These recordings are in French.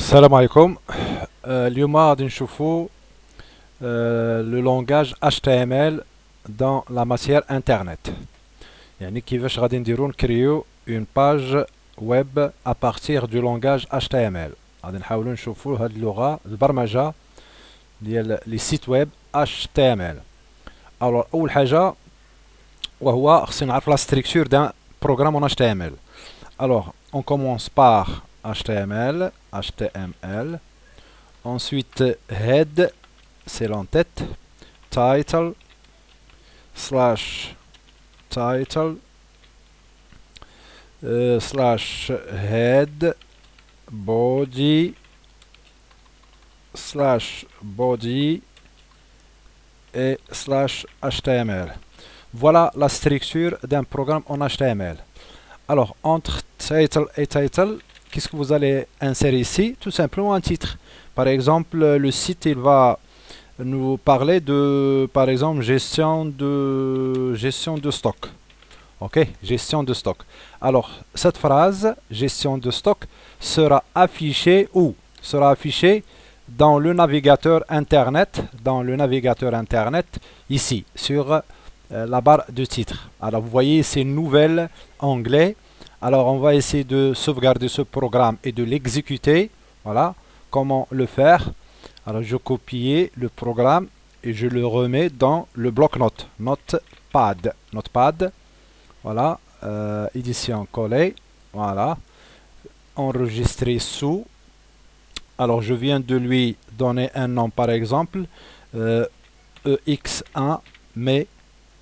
السلام عليكم. اليوم غادي نشوفوا le langage HTML dans la matière internet. يعني كيفاش غادي نديرو نكريو une page web à partir du langage HTML. غادي نحاولوا نشوفوا هاد اللغة البرمجة ديال لي سيت ويب HTML. alors اول حاجة وهو خصنا نعرف la structure d'un programme en HTML. alors on commence par HTML. Ensuite, head, c'est l'entête. Title, slash title, slash head, body, slash body et slash HTML. Voilà la structure d'un programme en HTML. Alors, entre title et title, qu'est-ce que vous allez insérer ici? Tout simplement un titre. Par exemple, le site il va nous parler de, par exemple, gestion de stock. Ok, gestion de stock. Alors, cette phrase, gestion de stock, sera affichée où? Sera affichée dans le navigateur Internet, ici, sur la barre de titre. Alors, vous voyez, c'est nouvelle onglet. Alors, on va essayer de sauvegarder ce programme et de l'exécuter. Voilà. Comment le faire? Alors, je copie le programme et je le remets dans le bloc-notes. Notepad. Voilà. Édition collée. Voilà. Enregistrer sous. Alors, je viens de lui donner un nom, par exemple, EX1, mais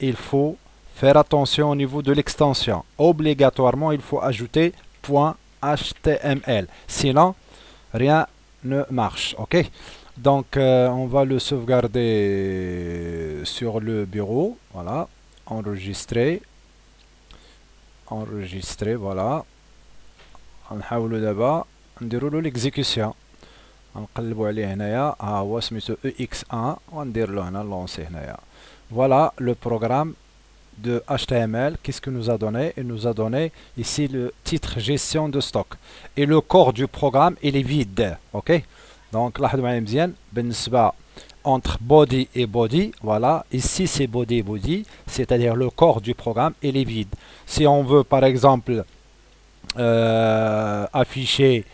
il faut faire attention au niveau de l'extension. Obligatoirement, il faut ajouter .html. Sinon, rien ne marche. Ok. Donc, on va le sauvegarder sur le bureau. Voilà. Enregistrer. Voilà. نحاولوا دابا نديروا له l'exécution. نقلبوا عليه هنايا. هو سميتو EX1 وندير له هنا لونسي هنايا. Voilà le programme de HTML. Qu'est-ce que nous a donné? Il nous a donné ici le titre gestion de stock. Et le corps du programme, il est vide. Ok? Donc, là, entre body et body, voilà. Ici, c'est body, c'est-à-dire le corps du programme, il est vide. Si on veut, par exemple, afficher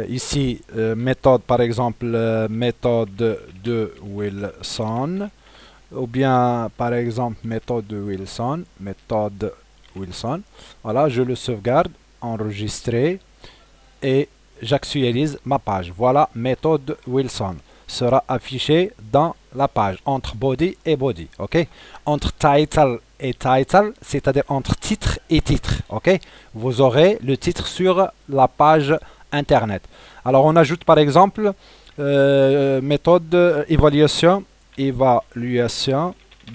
ici méthode, par exemple, méthode de Wilson, ou bien par exemple méthode Wilson. Voilà, je le sauvegarde, enregistrer et j'actualise ma page. Voilà, méthode Wilson sera affichée dans la page entre body et body. Ok, entre title et title, c'est-à-dire entre titre et titre. Ok, vous aurez le titre sur la page internet. Alors on ajoute par exemple méthode évaluation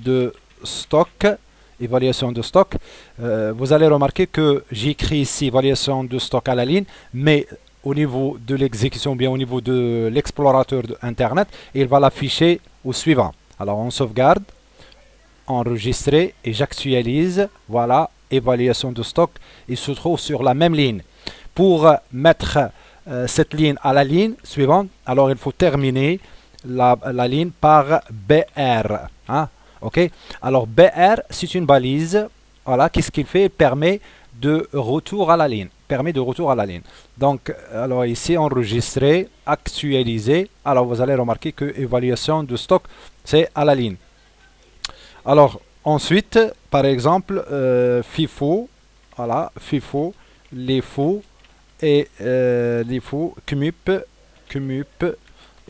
de stock. Vous allez remarquer que j'écris ici évaluation de stock à la ligne, mais au niveau de l'exécution, bien au niveau de l'explorateur Internet, il va l'afficher au suivant. Alors on sauvegarde, enregistrer et j'actualise. Voilà, évaluation de stock. Il se trouve sur la même ligne. Pour mettre cette ligne à la ligne suivante, alors il faut terminer la ligne par BR. Hein? Ok. Alors BR, c'est une balise. Voilà, qu'est-ce qu'il fait? Il permet de retour à la ligne. Donc, alors ici, enregistrer, actualiser. Alors, vous allez remarquer que évaluation de stock, c'est à la ligne. Alors, ensuite, par exemple, FIFO. Voilà, FIFO, les faux et les faux, CMUP.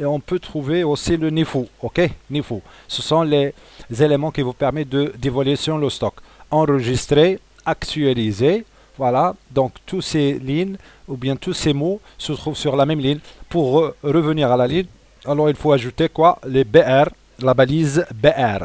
Et on peut trouver aussi le NIFO. Ok, NIFO. Ce sont les éléments qui vous permettent d'évaluer sur le stock. Enregistrer, actualiser. Voilà, donc tous ces lignes ou bien tous ces mots se trouvent sur la même ligne. Pour revenir à la ligne, alors il faut ajouter quoi? Les BR, la balise BR.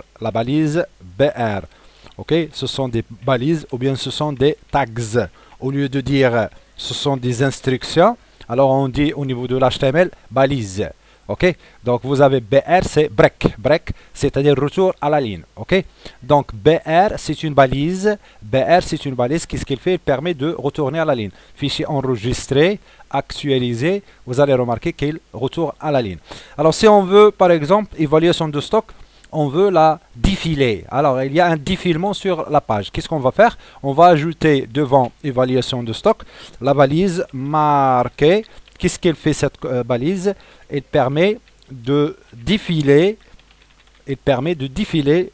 Ok, ce sont des balises ou bien ce sont des tags. Au lieu de dire ce sont des instructions, alors on dit au niveau de l'HTML balise. Ok, donc vous avez BR, c'est break. Break, c'est-à-dire retour à la ligne. Ok, donc BR, c'est une balise. BR, c'est une balise. Qu'est-ce qu'il fait? Il permet de retourner à la ligne. Fichier enregistré, actualisé. Vous allez remarquer qu'il retourne à la ligne. Alors, si on veut, par exemple, évaluation de stock, on veut la défiler. Alors, il y a un défilement sur la page. Qu'est-ce qu'on va faire? On va ajouter devant évaluation de stock la balise marquée. Qu'est-ce qu'elle fait cette balise? Elle permet de défiler,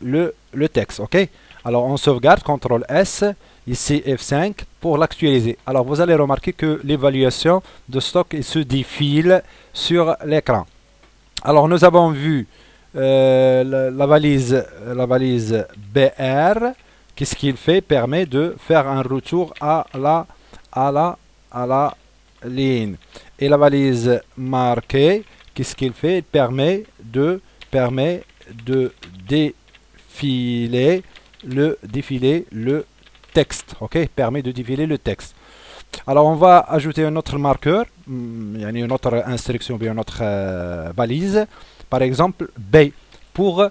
le texte. Ok. Alors on sauvegarde, CTRL S, ici F5 pour l'actualiser. Alors vous allez remarquer que l'évaluation de stock se défile sur l'écran. Alors nous avons vu la valise BR. Qu'est-ce qu'il fait? Permet de faire un retour à la ligne. Et la valise marquée, qu'est-ce qu'il fait? Il permet de défiler le texte. Ok, permet de défiler le texte. Alors on va ajouter un autre marqueur, une autre instruction, bien une autre balise. Par exemple B pour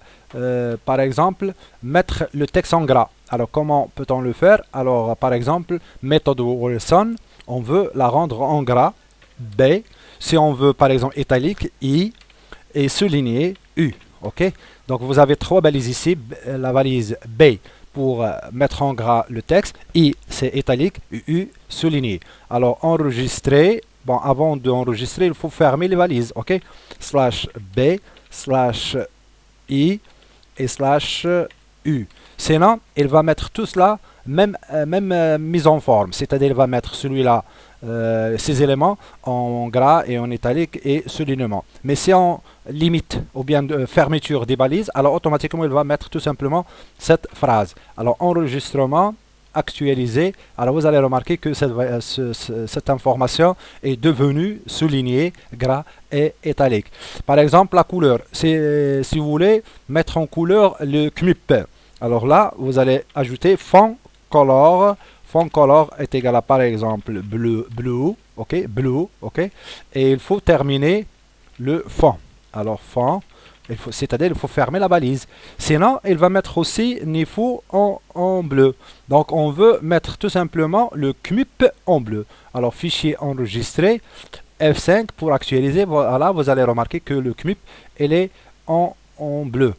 par exemple mettre le texte en gras. Alors comment peut-on le faire? Alors par exemple méthode Wilson, on veut la rendre en gras B. Si on veut par exemple italique I et souligné U. Ok, donc vous avez trois balises ici. La balise B pour mettre en gras le texte, I c'est italique, U souligné. Alors enregistrer, bon avant d'enregistrer il faut fermer les balises. Ok, slash B slash I et slash U. Sinon, il va mettre tout cela même mise en forme, c'est-à-dire il va mettre celui-là, ces éléments en gras et en italique et soulignement. Mais si on limite ou bien de fermeture des balises, alors automatiquement il va mettre tout simplement cette phrase. Alors enregistrement, actualisé, alors vous allez remarquer que cette information est devenue soulignée, gras et italique. Par exemple, la couleur, si vous voulez mettre en couleur le CMYP, alors là, vous allez ajouter font color. Font color est égal à par exemple bleu, ok, blue, ok. Et il faut terminer le fond. Alors fond, c'est-à-dire il faut fermer la balise. Sinon, il va mettre aussi niveau en bleu. Donc on veut mettre tout simplement le CMYP en bleu. Alors fichier enregistré, F5 pour actualiser. Voilà, vous allez remarquer que le CMYP, il est en bleu.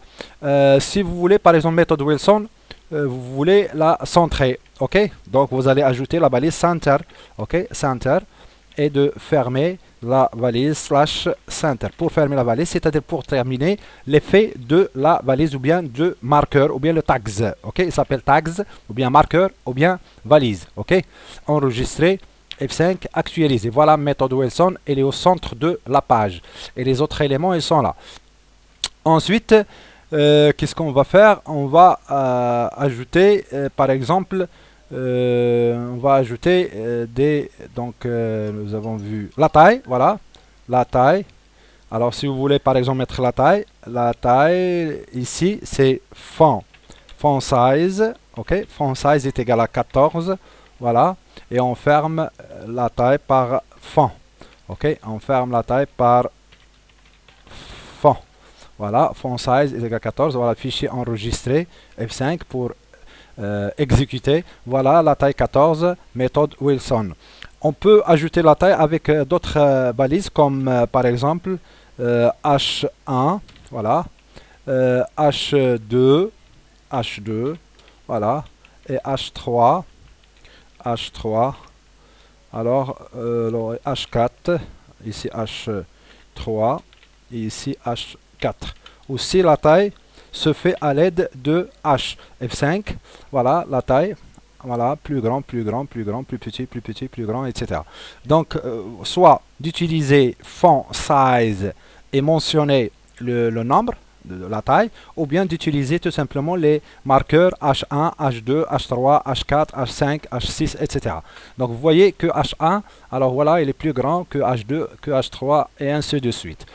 Si vous voulez par exemple méthode Wilson, vous voulez la centrer. Ok, donc vous allez ajouter la balise center. Ok, center et de fermer la valise slash center pour fermer la valise, c'est-à-dire pour terminer l'effet de la valise ou bien de marqueur ou bien le tags. Ok, il s'appelle tags ou bien marqueur ou bien valise. Ok, enregistrer. F5, actualiser. Voilà, méthode Wilson, elle est au centre de la page et les autres éléments ils sont là. Ensuite, qu'est-ce qu'on va faire? On va ajouter, par exemple, on va ajouter donc nous avons vu la taille, voilà, la taille. Alors si vous voulez par exemple mettre la taille ici c'est font size, ok, font size est égal à 14, voilà, et on ferme la taille par font, ok, on ferme la taille par font. Voilà, font size est égal à 14. Voilà, fichier enregistré. F5 pour exécuter. Voilà, la taille 14, méthode Wilson. On peut ajouter la taille avec d'autres balises comme par exemple H1, voilà, H2, voilà, et H3, alors H4, ici H3, et ici H4. Aussi la taille se fait à l'aide de H. F5, voilà la taille, voilà, plus grand, plus petit, plus grand, etc. Donc, soit d'utiliser font size et mentionner le nombre de la taille, ou bien d'utiliser tout simplement les marqueurs H1, H2, H3, H4, H5, H6, etc. Donc vous voyez que H1, alors voilà, il est plus grand que H2, que H3, et ainsi de suite.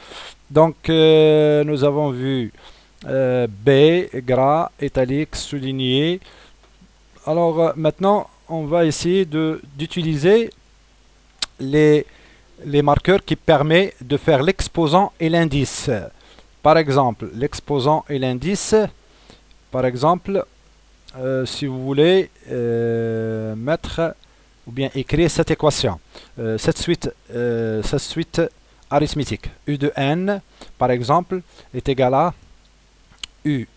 Donc nous avons vu B, gras, italique, souligné. Alors maintenant, on va essayer d'utiliser les les marqueurs qui permettent de faire l'exposant et l'indice. Par exemple, l'exposant et l'indice, par exemple, si vous voulez mettre ou bien écrire cette équation, cette suite arithmétique. U de n, par exemple, est égal à U